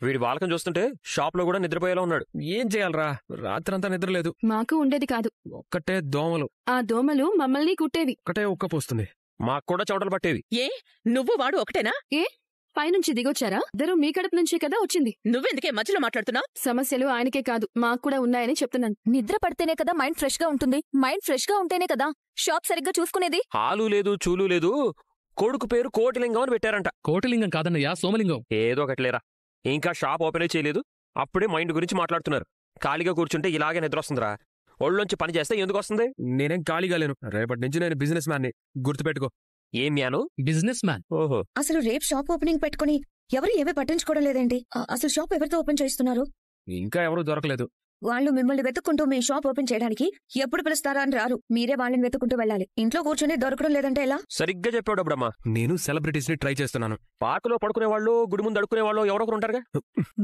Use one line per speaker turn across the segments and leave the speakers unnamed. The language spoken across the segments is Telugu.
వీడి వాలకం చూస్తుంటే షాప్ లో కూడా నిద్రపోయేలా ఉన్నాడు.
ఏం చేయాలరా, రాత్రంతా నిద్రలేదు.
మాకు ఉండేది కాదు.
ఒక్కటే దోమలు.
ఆ దోమలు మమ్మల్ని కుట్టేవి.
ఒకటే ఉక్క పోస్తుంది.
మాకు కూడా చెమటలు పట్టేవి.
ఏ నువ్వు వాడు ఒకటేనా?
ఏ పైనుంచి దిగొచ్చారా? ఇద్దరు మీ కడుపు నుంచే కదా వచ్చింది.
నువ్వెందుకే మధ్యలో మాట్లాడుతున్నావు?
సమస్యలు ఆయనకే కాదు మాకు కూడా ఉన్నాయని చెప్తున్నాను.
నిద్ర పడితేనే కదా మైండ్ ఫ్రెష్ గా ఉంటుంది. మైండ్ ఫ్రెష్ గా ఉంటేనే కదా షాప్ సరిగ్గా చూసుకునేది.
హాలు లేదు చూలు లేదు. కొడుకు పేరు కోటిలింగం అని పెట్టారంట.
కోటిలింగం కాదన్నయ్యా, సోమలింగం.
ఏదో ఒకటిలేరా. ఇంకా షాప్ ఓపెనే చేయలేదు, అప్పుడే మైండ్ గురించి మాట్లాడుతున్నారు. ఖాళీగా కూర్చుంటే ఇలాగే నిద్ర వస్తుందిరా. ఒళ్ళొంచి పని చేస్తే ఎందుకు వస్తుంది?
నేనేం ఖాళీగా లేను. రేపటి నుంచి నేను బిజినెస్ మ్యాన్ ని, గుర్తుపెట్టుకో.
ఏం మ్యాను?
Business man.
ఓహో.
అసలు రేపు షాప్ ఓపెనింగ్ పెట్టుకుని ఎవరు ఏమీ పట్టించుకోవడం లేదేంటి? అసలు షాప్ ఎవరితో ఓపెన్ చేస్తున్నారు?
ఇంకా ఎవరూ దొరకలేదు.
వాళ్ళు మిమ్మల్ని వెతుక్కుంటూ మీ షాప్ ఓపెన్ చేయడానికి ఎప్పుడు పిలుస్తారా అని రారు. మీరే వాళ్ళని వెతుక్కుంటూ వెళ్ళాలి. ఇంట్లో కూర్చొని దొరకడం లేదంటే ఎలా?
సరిగ్గా చెప్పాడు అప్పుడమ్మా.
నేను సెలబ్రిటీస్ ని ట్రై చేస్తున్నాను.
పార్కులో పడుకునే వాళ్ళు, గుడి ముందు అడుకునే వాళ్ళు ఎవరొకరు ఉంటారుగా.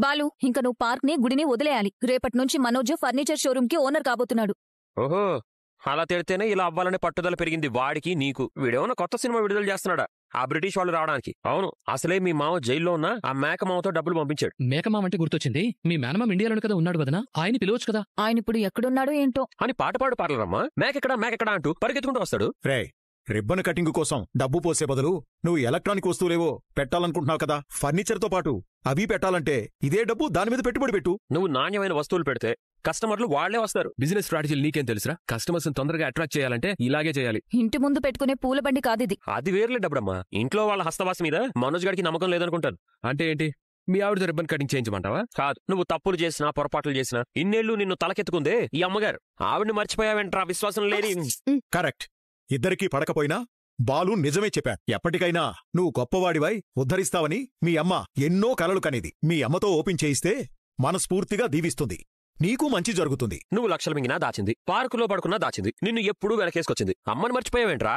బాలు, ఇంక నువ్వు పార్క్ ని గుడిని వదిలేయాలి. రేపటి నుంచి మనోజ్ ఫర్నిచర్ షోరూమ్ కి ఓనర్ కాబోతున్నాడు.
ఓహో, అలా తిడితేనే ఇలా అవ్వాలనే పట్టుదల పెరిగింది వాడికి నీకు. వీడేమన్నా కొత్త సినిమా విడుదల చేస్తున్నాడా ఆ బ్రిటిష్ వాళ్ళు రావడానికి? అవును, అసలే మీ మామ జైల్లో ఉన్న ఆ మేకమామతో డబ్బులు పంపించాడు.
మేకమామ అంటే గుర్తొచ్చింది. మీ మేనమామ ఇండియాలో కదా ఉన్నాడు వదనా, ఆయన పిలవచ్చు కదా.
ఆయన ఇప్పుడు ఎక్కడున్నాడో ఏంటో
అని పాట పాడు పార్లరమ్మా. మేకెక్కడా అంటూ పరిగెత్తుకుంటూ వస్తాడు.
రే, రిబ్బన్ కటింగ్ కోసం డబ్బు పోసే బదులు నువ్వు ఎలక్ట్రానిక్ వస్తువులేవో పెట్టాలనుకుంటున్నావు కదా, ఫర్నిచర్తో పాటు అవి పెట్టాలంటే ఇదే డబ్బు దాని మీద పెట్టుబడి పెట్టు.
నువ్వు నాణ్యమైన వస్తువులు పెడితే కస్టమర్లు వాళ్లే వస్తారు.
బిజినెస్ స్ట్రాటజీలు నీకేం తెలుసురా? కస్టమర్స్ తొందరగా అట్రాక్ట్ చేయాలంటే ఇలాగే చేయాలి.
ఇంటి ముందు పెట్టుకునే పూల బండి కాదిది.
అది వేర్లే డబ్బమ్మా. ఇంట్లో వాళ్ళ హస్తవాసి మీద మనోజ్ గారికి నమ్మకం లేదనుకుంటాను.
అంటే ఏంటి? మీ ఆవిడతో రిబ్బన్ కటింగ్ చేయించమంటావా?
కాదు, నువ్వు తప్పులు చేసినా పొరపాట్లు చేసినా ఇన్నేళ్లు నిన్ను తలకెత్తుకుందే ఈ అమ్మగారు. ఆవిడ్ని మర్చిపోయావేంట్రా? విశ్వాసం లేని.
కరెక్ట్. ఇద్దరికీ పడకపోయినా బాలు నిజమే చెప్పాడు. ఎప్పటికైనా నువ్వు గొప్పవాడివై ఉద్ధరిస్తావని మీ అమ్మ ఎన్నో కలలు కనేది. మీ అమ్మతో ఓపెన్ చేయిస్తే మనస్ఫూర్తిగా దీవిస్తుంది. నీకు మంచి జరుగుతుంది.
నువ్వు లక్షల మింగినా దాచింది, పార్కులో పడుకున్నా దాచింది, నిన్ను ఎప్పుడూ వెనకేసుకొచ్చింది. అమ్మని మర్చిపోయావేంట్రా?